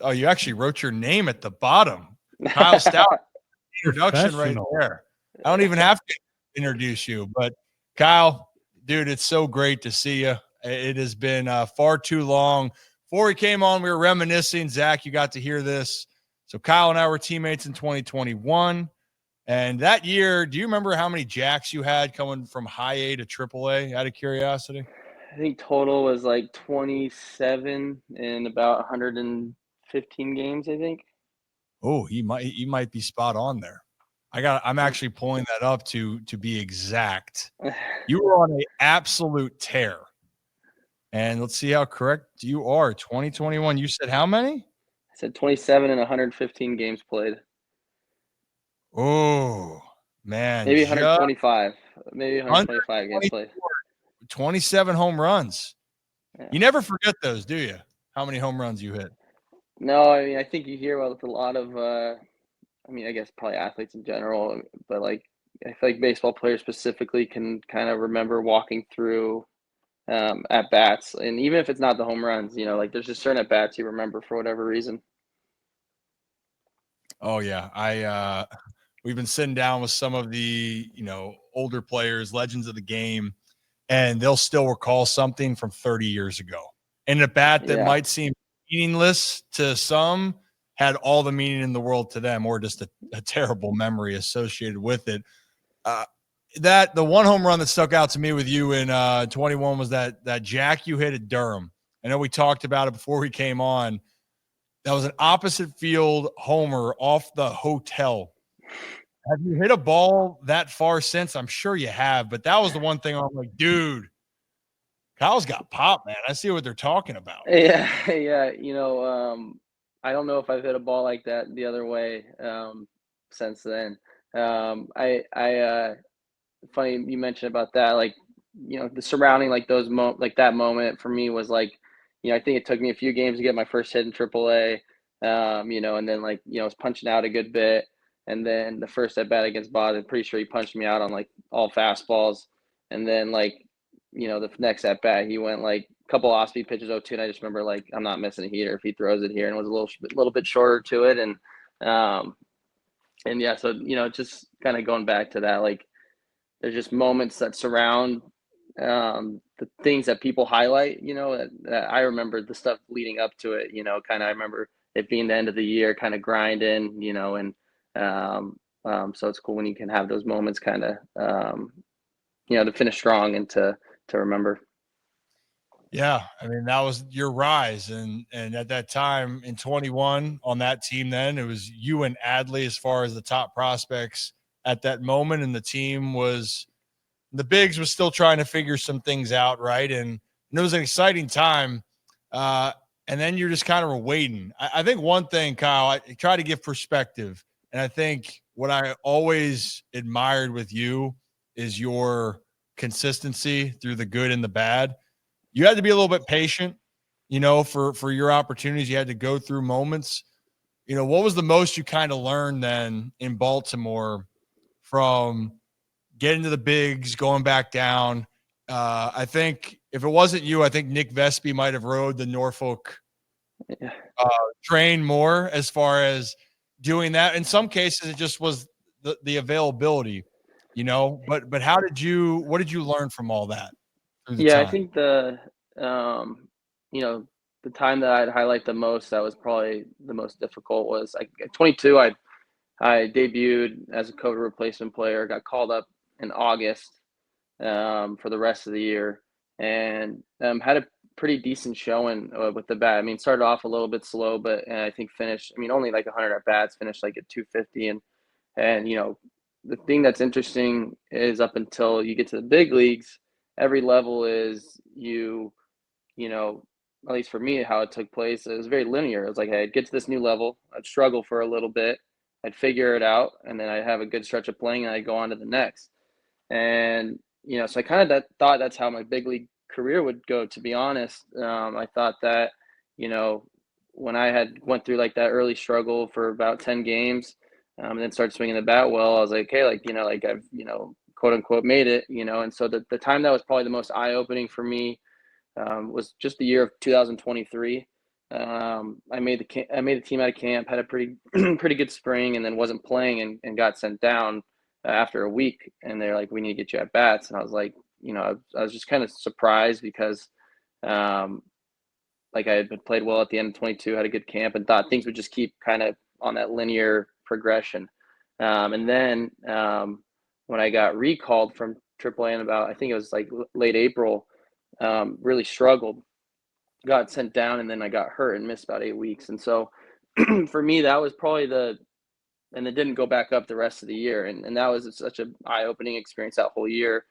Oh, you actually wrote your name at the bottom. Kyle Stowers, introduction right there. I don't even have to introduce you, but Kyle, dude, it's so great to see you. It has been far too long. Before we came on, we were reminiscing. Zach, you got to hear this. So Kyle and I were teammates in 2021. And that year, do you remember how many jacks you had coming from high A to triple A, out of curiosity? I think total was like 27 in about 115 games, I think. Oh, you might be spot on there. I'm actually pulling that up to be exact. You were on an absolute tear. And let's see how correct you are. 2021. You said how many? I said 27 and 115 games played. Oh, man. Maybe Just 125. Maybe 125 games played. 27 home runs. Yeah. You never forget those, do you? How many home runs you hit? No, I mean, I think you hear about a lot of, I mean, I guess probably athletes in general, but like, I feel like baseball players specifically can kind of remember walking through at bats, and even if it's not the home runs, like there's just certain at bats you remember for whatever reason. Oh yeah. We've been sitting down with some of the, older players, legends of the game, and they'll still recall something from 30 years ago. And a bat that Yeah. might seem meaningless to some had all the meaning in the world to them, or just a terrible memory associated with it. Uh, the one home run that stuck out to me with you in 21 was that jack you hit at Durham. I know we talked about it before we came on. That was an opposite field homer off the hotel. Have you hit a ball that far since? I'm sure you have, but that was the one thing I'm like, dude, Kyle's got pop, man. I see what they're talking about. Yeah, yeah. I don't know if I've hit a ball like that the other way since then. Funny you mentioned about that. Like, the surrounding like like that moment for me was like, I think it took me a few games to get my first hit in AAA. And then like I was punching out a good bit, and then the first at bat against Bob, I'm pretty sure he punched me out on like all fastballs, and then like the next at bat, he went like a couple off speed pitches 0-2, and I just remember like I'm not missing a heater if he throws it here, and it was a little bit shorter to it, um, and yeah, so just kind of going back to that, like there's just moments that surround the things that people highlight. That I remember the stuff leading up to it. Kind of I remember it being the end of the year, kind of grinding. And so it's cool when you can have those moments, kind of to finish strong and to remember. Yeah, I mean that was your rise, and at that time in 21 on that team, then it was you and Adley as far as the top prospects at that moment, and the team was the Bigs was still trying to figure some things out, right? And it was an exciting time. And then you're just kind of waiting. I think one thing, Kyle, I try to give perspective, and I think what I always admired with you is your consistency through the good and the bad. You had to be a little bit patient, for your opportunities. You had to go through moments. What was the most you kind of learned then in Baltimore from getting to the bigs, going back down? I think if it wasn't you, I think Nick Vespi might have rode the Norfolk Yeah. train more as far as doing that. In some cases, it just was the availability, But what did you learn from all that through the Yeah, I time? think um, the time that I'd highlight the most that was probably the most difficult was like at 22. I debuted as a COVID replacement player, got called up in August for the rest of the year, and had a pretty decent showing with the bat. I mean, started off a little bit slow, but I think finished. I mean, only like 100 at bats, finished like at 250, and the thing that's interesting is up until you get to the big leagues, every level is you know, at least for me, how it took place, it was very linear. It was like, hey, I'd get to this new level, I'd struggle for a little bit, I'd figure it out, and then I'd have a good stretch of playing, and I'd go on to the next. And so I kind of thought that's how my big league career would go. To be honest, I thought that you know when I had went through like that early struggle for about 10 games, and then started swinging the bat well, I was like, okay, like I've quote unquote made it, and so the time that was probably the most eye opening for me was just the year of 2023. I made the team out of camp, had a pretty pretty good spring, and then wasn't playing and got sent down after a week. And they're like, "We need to get you at bats." And I was like, I was just kind of surprised because, um, like I had been played well at the end of 22, had a good camp, and thought things would just keep kind of on that linear progression. And then when I got recalled from AAA in about, I think it was like late April, really struggled, got sent down, and then I got hurt and missed about 8 weeks. And so for me, that was probably and it didn't go back up the rest of the year. And that was such an eye opening experience that whole year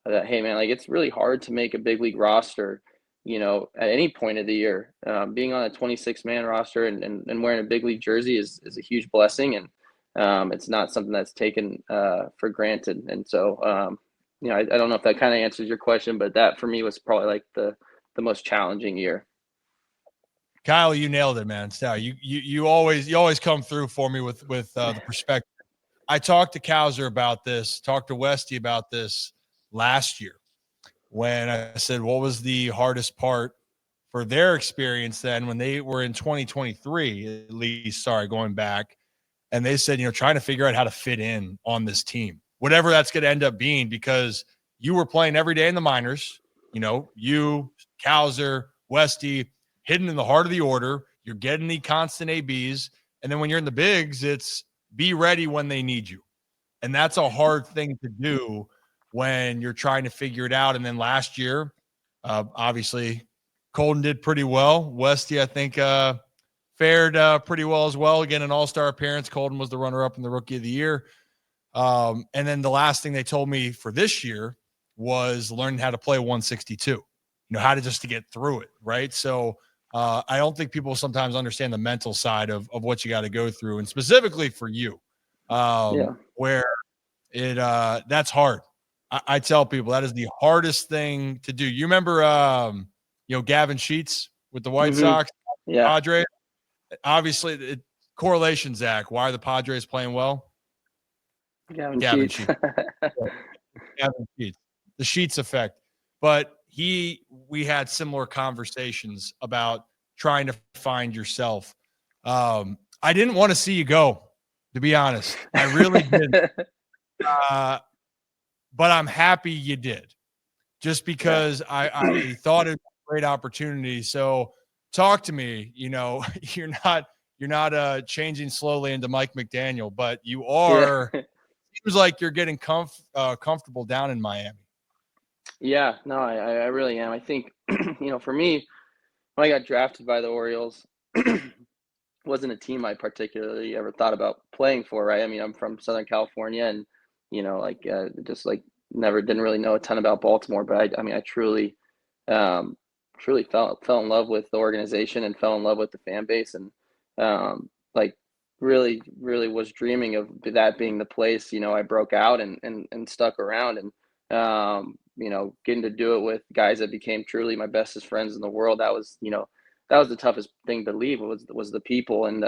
that, hey, man, like it's really hard to make a big league roster, at any point of the year. Being on a 26-man roster and wearing a big league jersey is a huge blessing. And it's not something that's taken for granted. And so, I don't know if that kind of answers your question, but that for me was probably like the most challenging year. Kyle, you nailed it, man. Stow, you always come through for me with the perspective. I talked to Cowser about this, talked to Westy about this last year when I said, what was the hardest part for their experience then when they were in 2023, at least, sorry, going back. And they said, trying to figure out how to fit in on this team, whatever that's going to end up being, because you were playing every day in the minors, you, Cowser, Westy, hidden in the heart of the order. You're getting the constant ABs. And then when you're in the bigs, it's be ready when they need you. And that's a hard thing to do when you're trying to figure it out. And then last year, obviously, Colton did pretty well. Westy, I think, fared pretty well as well. Again, an all-star appearance. Colton was the runner-up in the Rookie of the Year. And then the last thing they told me for this year was learning how to play 162, how to just to get through it, right? So I don't think people sometimes understand the mental side of what you got to go through, and specifically for you, where it that's hard. I tell people that is the hardest thing to do. You remember, Gavin Sheets with the White Sox, Yeah. Padres? Obviously, correlation, Zach. Why are the Padres playing well? Gavin Gavin Sheets. Sheets. Gavin Sheets. The Sheets effect. But we had similar conversations about trying to find yourself. I didn't want to see you go, to be honest. I really didn't. But I'm happy you did, just because I thought it was a great opportunity. So talk to me. You're not changing slowly into Mike McDaniel, but you are. Yeah. Seems like you're getting comfortable down in Miami. Yeah, no, I really am. I think, for me, when I got drafted by the Orioles, wasn't a team I particularly ever thought about playing for, right? I mean, I'm from Southern California, and just like never didn't really know a ton about Baltimore, but I mean, I truly, truly fell in love with the organization and fell in love with the fan base, and like really really was dreaming of that being the place. I broke out and stuck around, and getting to do it with guys that became truly my bestest friends in the world. That was the toughest thing to leave was the people. And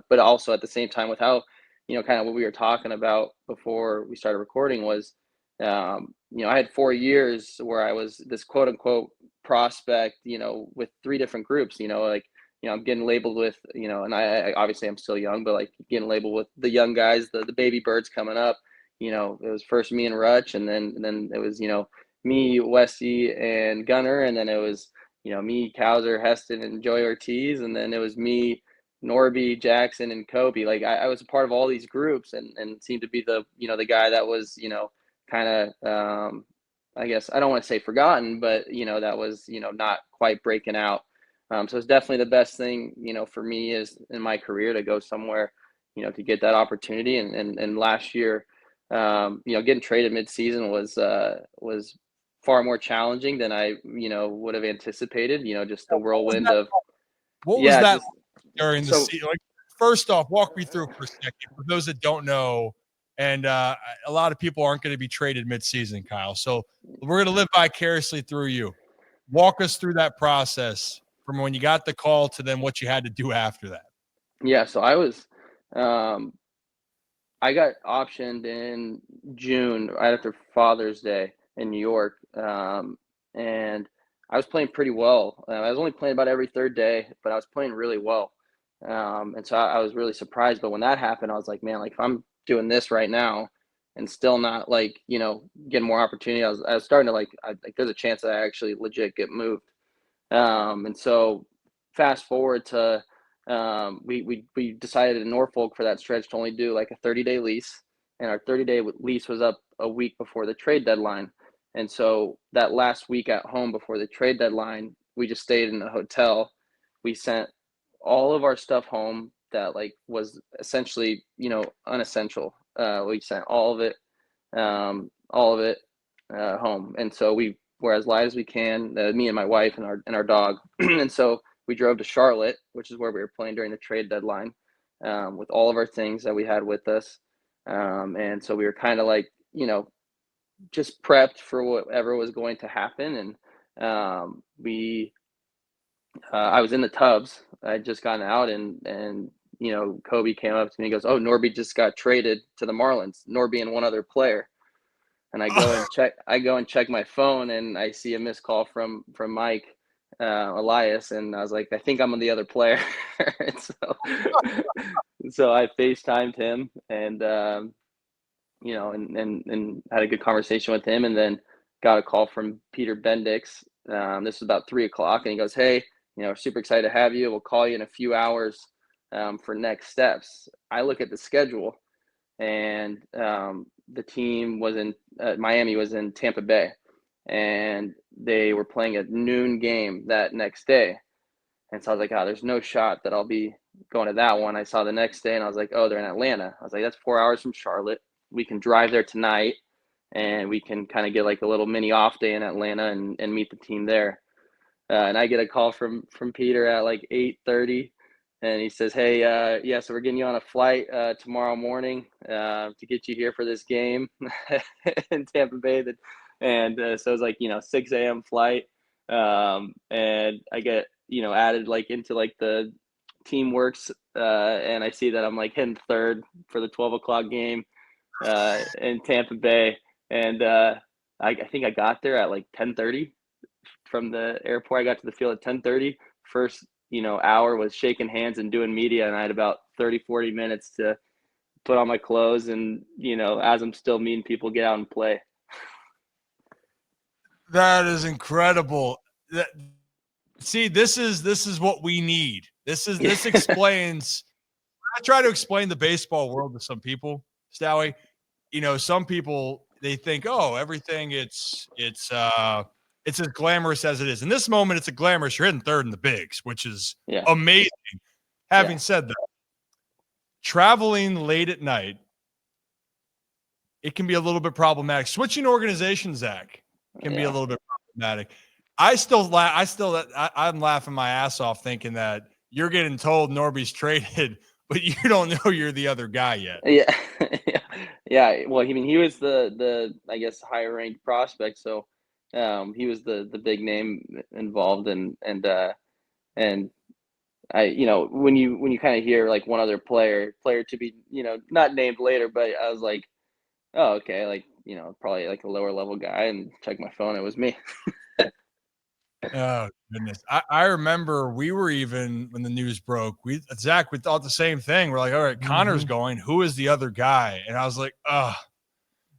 but also at the same time, with how, kind of what we were talking about before we started recording was, I had 4 years where I was this quote unquote prospect, with three different groups. Like, I'm getting labeled with, and I obviously I'm still young, but like getting labeled with the young guys, the baby birds coming up. It was first me and Rutch, and then it was, me, Westy, and Gunner, and then it was, me, Cowser, Heston, and Joey Ortiz, and then it was me, Norby, Jackson, and Kobe. Like I was a part of all these groups, and seemed to be the guy that was, kind of, I guess I don't want to say forgotten, but that was, not quite breaking out. So it's definitely the best thing, for me is in my career to go somewhere, to get that opportunity. And last year, getting traded midseason was far more challenging than I, would have anticipated. Just the whirlwind of, What was yeah, that just during the so season? Like, first off, walk me through for a second for those that don't know. And a lot of people aren't going to be traded midseason, Kyle. So we're going to live vicariously through you. Walk us through that process from when you got the call to then what you had to do after that. yeah, so um, I got optioned in June right after Father's Day in New York, and I was playing pretty well. I was only playing about every third day, but I was playing really well. And so I was really surprised. But when that happened, I was like, man, like if I'm doing this right now and still not like, getting more opportunity, I was starting to like there's a chance that I actually legit get moved. And so fast forward to we decided in Norfolk for that stretch to only do like a 30-day lease, and our 30-day lease was up a week before the trade deadline. And so that last week at home before the trade deadline, we just stayed in a hotel. We sent all of our stuff home that like was essentially unessential. We sent all of it home, and so we're as light as we can. Me and my wife and our dog, and so we drove to Charlotte, which is where we were playing during the trade deadline, with all of our things that we had with us, and so we were kind of like just prepped for whatever was going to happen, and we I was in the tubs. I'd just gotten out, and Kobe came up to me and goes, "Oh, Norby just got traded to the Marlins. Norby and one other player." And I go and check my phone, and I see a missed call from Mike Elias, and I was like, I think I'm on the other player. And so I FaceTimed him, and and had a good conversation with him, and then got a call from Peter Bendix. This was about 3 o'clock, and he goes, "Hey, super excited to have you. We'll call you in a few hours for next steps." I look at the schedule, and the team was in Miami was in Tampa Bay, and they were playing a noon game that next day. And so I was like, oh, there's no shot that I'll be going to that one. I saw the next day, and I was like, oh, they're in Atlanta. I was like, that's 4 hours from Charlotte. We can drive there tonight, and we can kind of get like a little mini off day in Atlanta and meet the team there. And I get a call from Peter at like 8:30, and he says, "Hey, yeah, so we're getting you on a flight tomorrow morning to get you here for this game in Tampa Bay." So it was like 6 a.m. flight, and I get added like into like the Teamworks, and I see that I'm like hitting third for the 12 o'clock game in Tampa Bay, and I think I got there at like 10:30 from the airport. I got to the field at 10:30. First, hour was shaking hands and doing media, and I had about 30, 40 minutes to put on my clothes and, as I'm still meeting people, get out and play. That is incredible. See, this is what we need. This explains. I try to explain the baseball world to some people, Stowie. Some people, they think, oh, everything it's as glamorous as it is. In this moment, it's a glamorous. You're hitting third in the bigs, which is Yeah. amazing. Having Yeah. said that, traveling late at night, it can be a little bit problematic. Switching organizations, Zach, can be a little bit problematic. I'm laughing my ass off thinking that you're getting told Norby's traded, but you don't know you're the other guy yet. Yeah. Yeah. Well, I mean, he was the I guess higher ranked prospect, so he was the big name involved, and I when you kind of hear like one other player to be not named later, but I was like, oh, okay, like probably like a lower level guy, and check my phone, it was me. Oh goodness. I remember we were even when the news broke, Zach, we thought the same thing. We're like, all right, Connor's going. Who is the other guy? And I was like, oh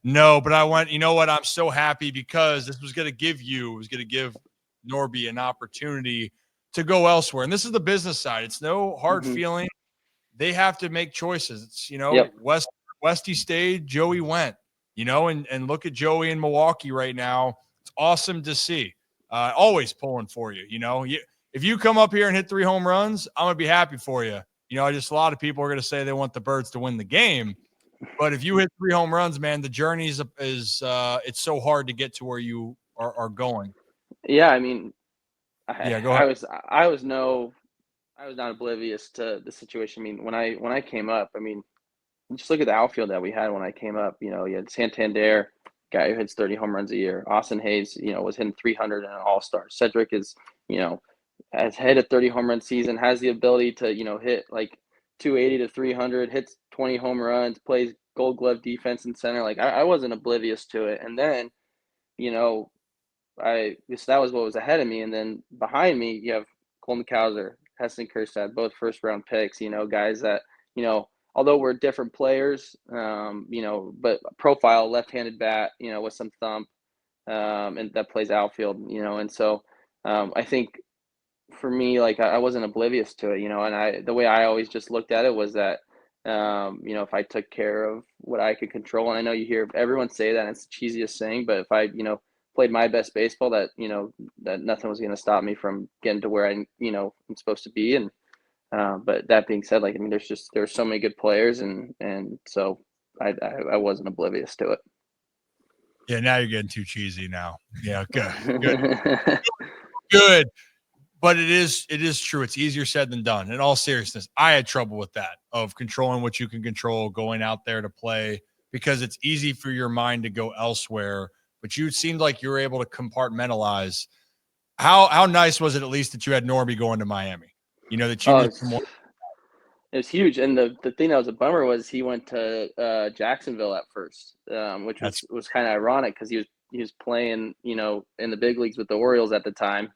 no, but I went, you know what? I'm so happy because this was going to give Norby an opportunity to go elsewhere. And this is the business side. It's no hard feeling. They have to make choices. It's, Yep. Westy stayed, Joey went, and look at Joey in Milwaukee right now. It's awesome to see. Always pulling for you. If you come up here and hit 3 home runs, I'm going to be happy for you. A lot of people are going to say they want the Birds to win the game. But if you hit 3 home runs, man, the journey is it's so hard to get to where you are going. Yeah, I mean, Yeah, go ahead. I was not oblivious to the situation. I mean, when I came up, I mean, just look at the outfield that we had when I came up. You had Santander, guy who hits 30 home runs a year. Austin Hayes, was hitting 300 and an All-Star. Cedric is, has had a 30 home run season, has the ability to, hit like 280 to 300, hits 20 home runs, plays Gold Glove defense in center. Like I wasn't oblivious to it. And then, you know, that was what was ahead of me. And then behind me, you have Coleman Cowser, Heston Kjerstad, both first round picks, guys that, although we're different players, but profile left-handed bat, with some thump, and that plays outfield, and so I think for me, like I wasn't oblivious to it, and the way I always just looked at it was that, if I took care of what I could control, and I know you hear everyone say that, and it's the cheesiest thing, but if I, played my best baseball, that, that nothing was going to stop me from getting to where I'm supposed to be. And, but that being said, like, I mean, there's so many good players, and so I wasn't oblivious to it. Yeah, now you're getting too cheesy now. Yeah, good. But it is true. It's easier said than done. In all seriousness, I had trouble with that, of controlling what you can control, going out there to play, because it's easy for your mind to go elsewhere. But you seemed like you were able to compartmentalize. How nice was it, at least, that you had Norby going to Miami? That you knew some more. It was huge, and the thing that was a bummer was he went to Jacksonville at first, which was kind of ironic because he was playing, in the big leagues with the Orioles at the time,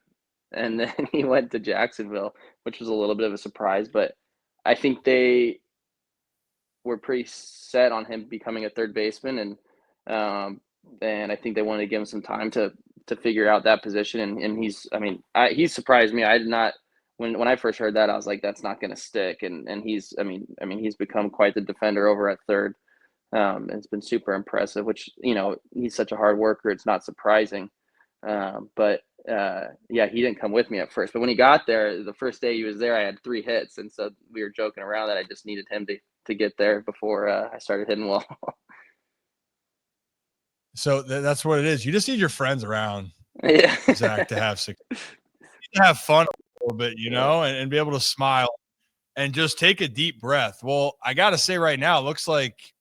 and then he went to Jacksonville, which was a little bit of a surprise. But I think they were pretty set on him becoming a third baseman, and I think they wanted to give him some time to figure out that position. And he surprised me. I did not. When I first heard that, I was like, that's not going to stick. And he's become quite the defender over at third. And it's been super impressive, which, he's such a hard worker. It's not surprising. But he didn't come with me at first. But when he got there, the first day he was there, I had 3 hits. And so we were joking around that I just needed him to get there before I started hitting well. So that's what it is. You just need your friends around, Yeah. Zach, to have fun a little bit, and be able to smile and just take a deep breath. Well, I got to say right now, it looks like,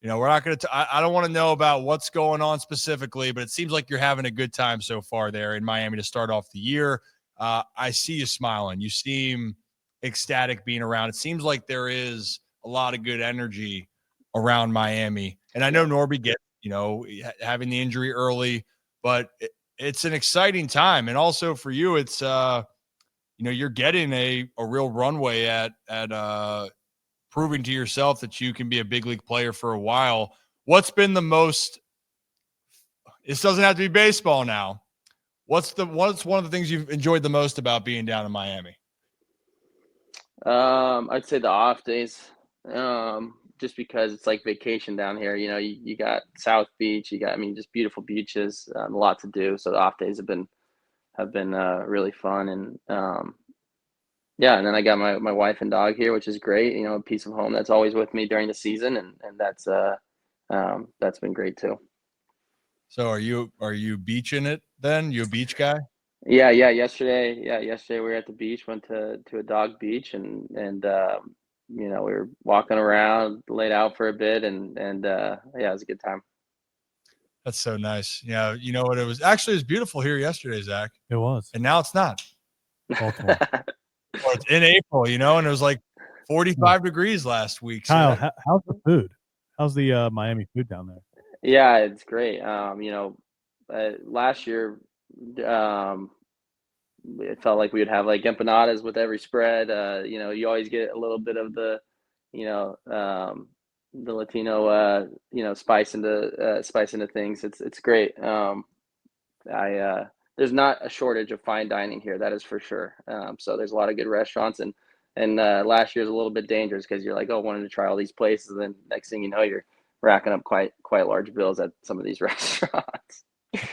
we're not going to, I don't want to know about what's going on specifically, but it seems like you're having a good time so far there in Miami to start off the year. I see you smiling. You seem ecstatic being around. It seems like there is a lot of good energy around Miami. And I know Norby gets, having the injury early, but it's an exciting time. And also for you, it's, you're getting a real runway at proving to yourself that you can be a big league player for a while. What's been the most, this doesn't have to be baseball now, what's one of the things you've enjoyed the most about being down in Miami? I'd say the off days, just because it's like vacation down here. You got South Beach, you got, just beautiful beaches, a lot to do. So the off days have been really fun. And and then I got my wife and dog here, which is great. A piece of home that's always with me during the season, and that's been great too. So are you beaching it then? You a beach guy? Yeah. Yesterday we were at the beach, went to a dog beach, and we were walking around, laid out for a bit, and it was a good time. That's so nice. Yeah, you know what? It was beautiful here yesterday, Zach. It was. And now it's not. Baltimore. Well, it's in April, and it was like 45 degrees last week. Kyle, how's the food? How's the Miami food down there? Yeah, it's great. Last year, it felt like we would have like empanadas with every spread. You always get a little bit of the Latino, spice into things. It's great. There's not a shortage of fine dining here, that is for sure. So there's a lot of good restaurants, and last year's a little bit dangerous because you're like, wanting to try all these places, and then next thing you know, you're racking up quite large bills at some of these restaurants.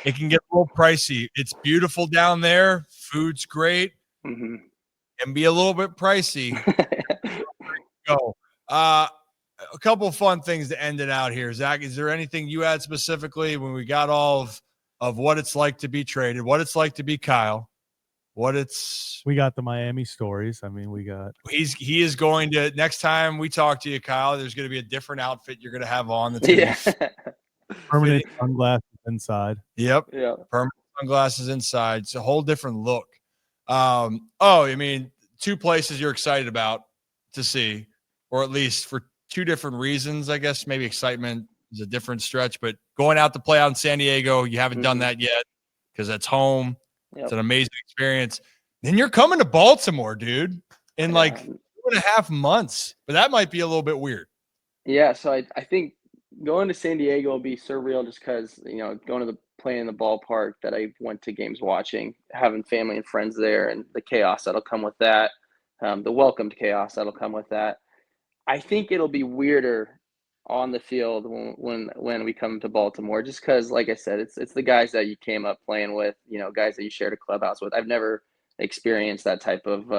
It can get a little pricey. It's beautiful down there. Food's great. Mm-hmm. Can be a little bit pricey. Go. A couple of fun things to end it out here. Zach, is there anything you had specifically when we got all of what it's like to be traded, what it's like to be Kyle, we got the Miami stories. He is going to, next time we talk to you, Kyle, there's going to be a different outfit you're going to have on. That's going to be permanent sunglasses inside. Yep. Yeah. Permanent sunglasses inside. It's a whole different look. 2 places you're excited about to see, or at least for 2 different reasons, I guess. Maybe excitement is a different stretch, but going out to play out in San Diego, you haven't done that yet. because that's home. Yep. It's an amazing experience. Then you're coming to Baltimore, dude, in like 2.5 months. But that might be a little bit weird. Yeah, so I think going to San Diego will be surreal just because, going to playing in the ballpark that I went to games watching, having family and friends there, and the chaos that'll come with that, the welcomed chaos that'll come with that. I think it'll be weirder on the field when we come to Baltimore, just because, like I said, it's the guys that you came up playing with, guys that you shared a clubhouse with. I've never experienced that type of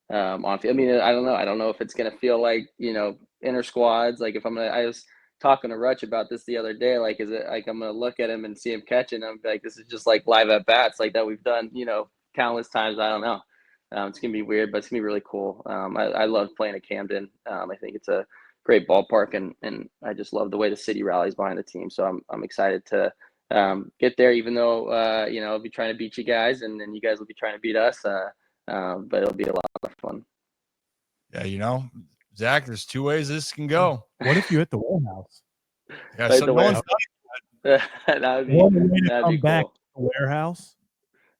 on field. I mean, I don't know. I don't know if it's gonna feel like inter squads. Like if I was talking to Rutch about this the other day. Like, is it like I'm gonna look at him and see him catching? I'm like, this is just like live at bats, like that we've done, countless times. I don't know. It's gonna be weird, but it's gonna be really cool. I love playing at Camden. I think it's a great ballpark, and I just love the way the city rallies behind the team. So I'm excited to get there, even though I'll be trying to beat you guys, and then you guys will be trying to beat us. But it'll be a lot of fun. Yeah, Zach, there's two ways this can go. What if you hit the warehouse? Yeah, so no one's that'd be back cool. to the warehouse.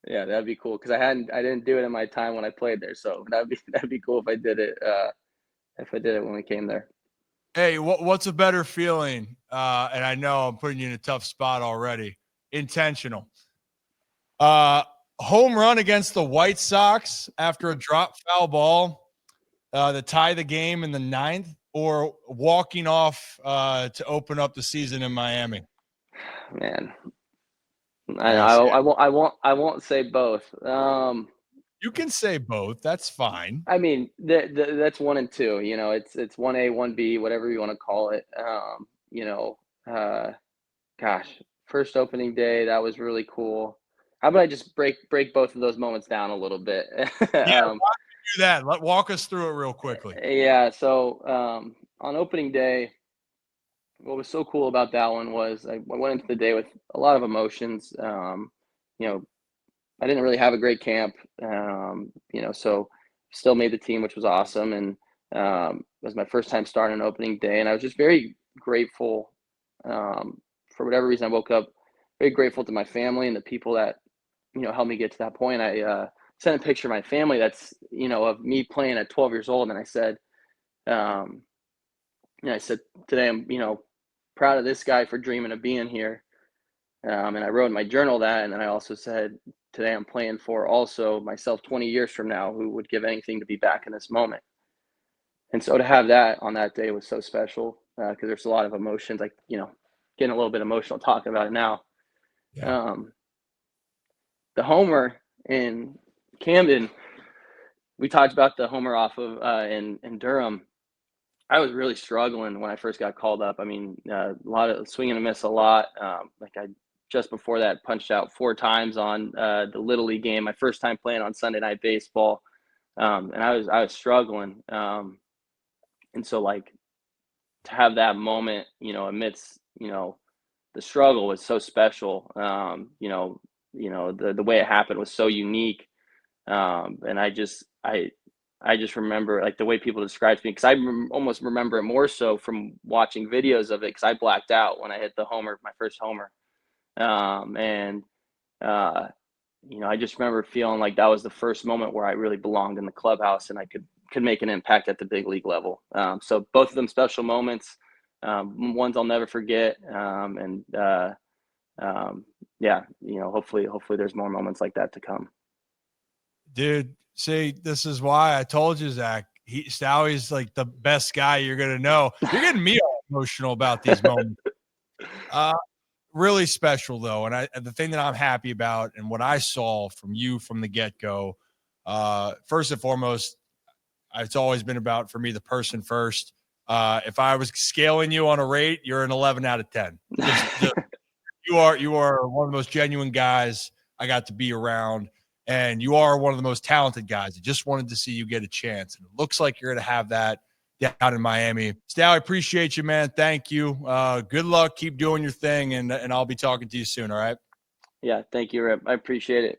Yeah, that'd be cool because I didn't do it in my time when I played there. So that'd be cool if I did it. If I did it when we came there. Hey, what's a better feeling? And I know I'm putting you in a tough spot already. Intentional. Home run against the White Sox after a drop foul ball to tie the game in the 9th, or walking off to open up the season in Miami? Man, I won't say both. You can say both. That's fine. I mean, that's 1 and 2. It's 1A, 1B, whatever you want to call it. Gosh, first opening day, that was really cool. How about I just break both of those moments down a little bit? Yeah, why don't you do that? Walk us through it real quickly. Yeah. So on opening day, what was so cool about that one was I went into the day with a lot of emotions. I didn't really have a great camp, so still made the team, which was awesome. And it was my first time starting an opening day. And I was just very grateful. For whatever reason, I woke up very grateful to my family and the people that, helped me get to that point. I sent a picture of my family that's, of me playing at 12 years old. And I said, today I'm, proud of this guy for dreaming of being here. And I wrote in my journal that. And then I also said, today I'm playing for also myself 20 years from now, who would give anything to be back in this moment. And so to have that on that day was so special because there's a lot of emotions, like, getting a little bit emotional talking about it now. Yeah. The homer in Camden, we talked about the homer off of in Durham. I was really struggling when I first got called up. I mean, a lot of swing and a miss a lot. I just before that punched out 4 times on the Little League game, my first time playing on Sunday Night Baseball. And I was struggling. And so like to have that moment, amidst, the struggle was so special. The way it happened was so unique. And I just remember like the way people described me, because I almost remember it more so from watching videos of it, because I blacked out when I hit the homer, my first homer. I just remember feeling like that was the first moment where I really belonged in the clubhouse and I could make an impact at the big league level. So both of them special moments, ones I'll never forget. Hopefully there's more moments like that to come. Dude, see, this is why I told you, Zach. Stowie's like the best guy you're gonna know. You're getting me all emotional about these moments. Really special though, and the thing that I'm happy about, and what I saw from you from the get-go, first and foremost, it's always been about for me the person first. If I was scaling you on a rate, you're an 11 out of 10. You are one of the most genuine guys I got to be around. And you are one of the most talented guys. I just wanted to see you get a chance. And it looks like you're going to have that down in Miami. Stow, I appreciate you, man. Thank you. Good luck. Keep doing your thing. And I'll be talking to you soon. All right. Yeah. Thank you, Rip. I appreciate it.